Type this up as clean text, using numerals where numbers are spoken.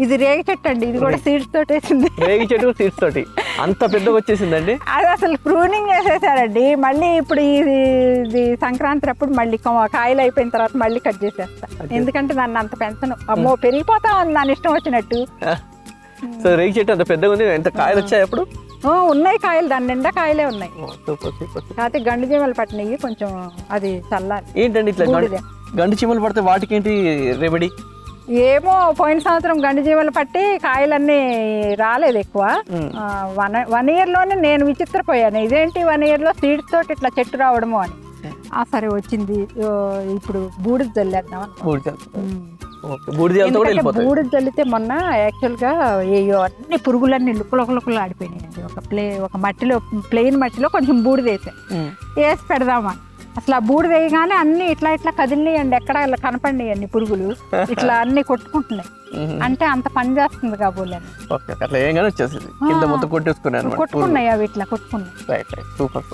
ఇది రేగి చెట్టు అండి, ఇది కూడా సీడ్స్ తోటి వేసింది. రేగి చెట్టు సీడ్స్ తోటి అంత పెద్దగా వచ్చేసిందండి. అది అసలు ప్రూనింగ్ చేసేసారండి. మళ్ళీ ఇప్పుడు ఇది సంక్రాంతి అప్పుడు మళ్ళీ కాయలు అయిపోయిన తర్వాత మళ్ళీ కట్ చేసేస్తా, ఎందుకంటే దాన్ని అంత పెంచను. అమ్మో పెరిగిపోతా ఉంది దాని ఇష్టం వచ్చినట్టు. సో రేగి చెట్టు అంత పెద్దగా ఉంది. ఎంత కాయలు వచ్చాయి అప్పుడు? ఉన్నాయి కాయలు, దాని నిండా కాయలే ఉన్నాయి. Super super. కాకపోతే గండు చీమలు పట్టినవి కొంచెం, అది చల్లాలి. ఏంటండి ఇట్లా గండు చీమలు పడితే వాటికి ఏంటి రెమెడీ? ఏమో పోయిన సంవత్సరం గండు జీవులు పట్టి కాయలన్నీ రాలేదు ఎక్కువ. 1 year లోనే నేను విచిత్రపోయాను, ఇదేంటి 1 year లో సీడ్స్ తోటి ఇట్లా చెట్టు రావడము అని. సరే వచ్చింది, ఇప్పుడు బూడిద జల్లేద్దాం. బూడిద జల్లితే మొన్న యాక్చువల్గా అన్ని పురుగులన్నీ లుక్కులు ఆడిపోయినాయండి. ఒక మట్టిలో, ప్లెయిన్ మట్టిలో కొంచెం బూడిద వేసి పెడదామా. అసలు ఆ బూడిద వేయగానే అన్ని ఇట్లా ఇట్లా కదిలినాయండి, ఎక్కడ కనపడినాయండి పురుగులు ఇట్లా అన్ని కొట్టుకుంటున్నాయి. అంటే అంత పని చేస్తుంది కాబోలని కొట్టుకున్నాయి, అవి ఇట్లా కొట్టుకున్నాయి. సూపర్.